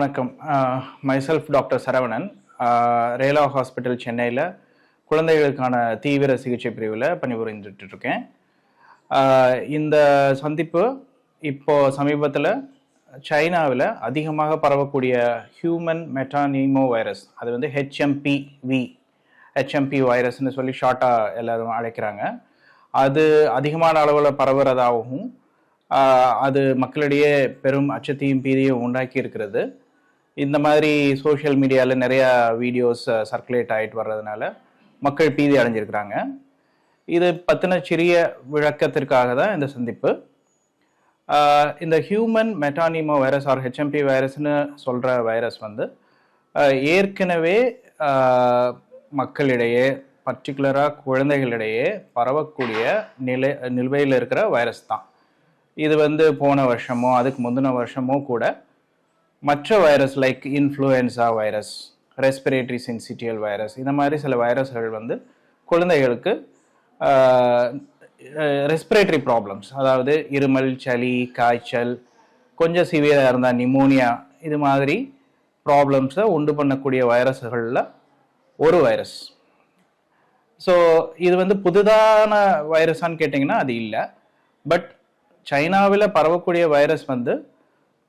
வணக்கம். Myself doctor Saravanan. Rela hospital சென்னையில் குழந்தைகளுக்கான தீவிர சிகிச்சை பிரிவில் பணிபுரிந்துட்டு இருக்கேன். இந்த சந்திப்பு இப்போ சமீபத்தில் சைனாவில் அதிகமாக பரவக்கூடிய ஹியூமன் மெட்டானிமோ வைரஸ், அது வந்து ஹெச்எம்பி வைரஸ்ன்னு சொல்லி ஷார்ட்டாக எல்லாரும் அழைக்கிறாங்க. அது அதிகமான அளவில் பரவுறதாகவும் அது மக்களிடையே பெரும் அச்சத்தையும் பீதியும் உண்டாக்கி இருக்கிறது. இந்த மாதிரி சோஷியல் மீடியாவில் நிறையா வீடியோஸ் சர்க்குலேட் ஆகிட்டு வர்றதுனால மக்கள் பீதி அடைஞ்சிருக்கிறாங்க. இது பற்றின சிறிய விளக்கத்திற்காக தான் இந்த சந்திப்பு. இந்த ஹியூமன் மெட்டானிமோ வைரஸ் ஆர் ஹெச்எம்பி வைரஸ்னு சொல்கிற வைரஸ் வந்து ஏற்கனவே மக்களிடையே பர்டிகுலராக குழந்தைகளிடையே பரவக்கூடிய நிலுவையில் இருக்கிற வைரஸ் தான். இது வந்து போன வருஷமோ அதுக்கு முந்தின வருஷமோ கூட மற்ற virus like influenza virus, respiratory syncytial virus, இந்த மாதிரி சில வைரஸ்கள் வந்து குழந்தைகளுக்கு ரெஸ்பிரேட்டரி ப்ராப்ளம்ஸ், அதாவது இருமல், சளி, காய்ச்சல், கொஞ்சம் சிவியராக இருந்தால் நிமோனியா, இது மாதிரி ப்ராப்ளம்ஸை உண்டு பண்ணக்கூடிய வைரஸ்களில் ஒரு வைரஸ். ஸோ இது வந்து புதுதான வைரஸான்னு கேட்டிங்கன்னா அது இல்லை. பட் சைனாவில் பரவக்கூடிய வைரஸ் வந்து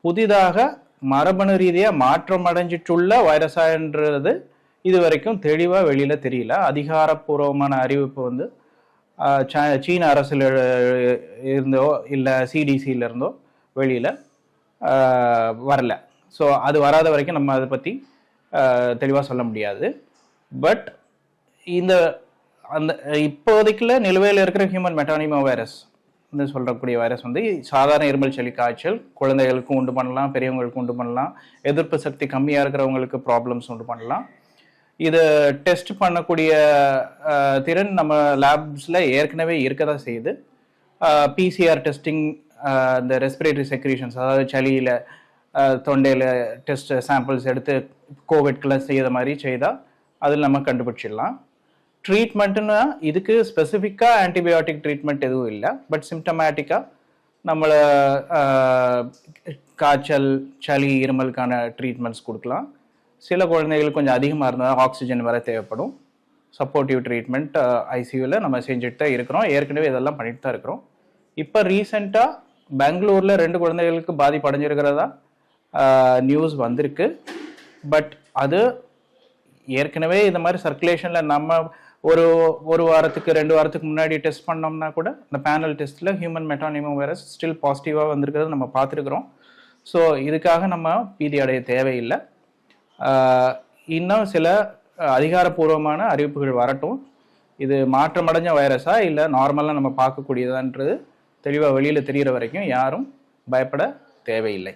புதிதாக மரபணு ரீதியாக மாற்றம் அடைஞ்சிட்டுள்ள வைரஸான்றது இது வரைக்கும் தெளிவாக வெளியில் தெரியல. அதிகாரப்பூர்வமான அறிவிப்பு வந்து சீன அரசில் இருந்தோ இல்லை சிடிசியில் இருந்தோ வெளியில் வரல. ஸோ அது வராத வரைக்கும் நம்ம அதை பற்றி தெளிவாக சொல்ல முடியாது. பட் அந்த இப்போதைக்குள்ள நிலுவையில் இருக்கிற ஹியூமன் மெட்டானிமோ வைரஸ் சொல்லக்கூடிய வைரஸ் வந்து சாதாரண இருமல், சளி, காய்ச்சல் குழந்தைகளுக்கும் உண்டு பண்ணலாம், பெரியவங்களுக்கும் உண்டு பண்ணலாம், எதிர்ப்பு சக்தி கம்மியாக இருக்கிறவங்களுக்கு ப்ராப்ளம்ஸ் உண்டு பண்ணலாம். இதை டெஸ்ட் பண்ணக்கூடிய திறன் நம்ம லேப்ஸில் ஏற்கனவே இருக்க தான் செய்யுது. பிசிஆர் டெஸ்டிங், இந்த ரெஸ்பிரேட்டரி செக்ரீஷன்ஸ், அதாவது சளியில் தொண்டையில் டெஸ்ட் சாம்பிள்ஸ் எடுத்து கோவிட்கெலாம் செய்கிற மாதிரி செய்தால் அதில் நம்ம கண்டுபிடிச்சிடலாம். ட்ரீட்மெண்ட்டுன்னா இதுக்கு ஸ்பெசிஃபிக்காக ஆன்டிபயோட்டிக் ட்ரீட்மெண்ட் எதுவும் இல்லை. பட் சிம்டமேட்டிக்காக நம்மளை காய்ச்சல், சளி, இருமலுக்கான ட்ரீட்மெண்ட்ஸ் கொடுக்கலாம். சில குழந்தைகளுக்கு கொஞ்சம் அதிகமாக இருந்தால் ஆக்சிஜன் வர தேவைப்படும். சப்போர்ட்டிவ் ட்ரீட்மெண்ட் ஐசியூவில் நம்ம செஞ்சுட்டு தான் இருக்கிறோம். ஏற்கனவே இதெல்லாம் பண்ணிட்டு தான் இருக்கிறோம். இப்போ ரீசெண்டாக பெங்களூரில் 2 குழந்தைகளுக்கு பாதிப்பு அடைஞ்சிருக்கிறதா நியூஸ் வந்திருக்கு. பட் அது ஏற்கனவே இந்த மாதிரி சர்க்குலேஷனில் நம்ம ஒரு வாரத்துக்கு 2 வாரத்துக்கு முன்னாடி டெஸ்ட் பண்ணோம்னா கூட இந்த பேனல் டெஸ்ட்டில் ஹியூமன் மெட்டானிமோ வைரஸ் ஸ்டில் பாசிட்டிவாக வந்திருக்கிறத நம்ம பார்த்துருக்குறோம். ஸோ இதுக்காக நம்ம பீதி அடைய தேவையில்லை. இன்னும் சில அதிகாரப்பூர்வமான அறிவிப்புகள் வரட்டும். இது மாற்றமடைஞ்ச வைரஸா இல்லை நார்மலாக நம்ம பார்க்கக்கூடியதான்றது தெளிவாக வெளியில் தெரிகிற வரைக்கும் யாரும் பயப்பட தேவையில்லை.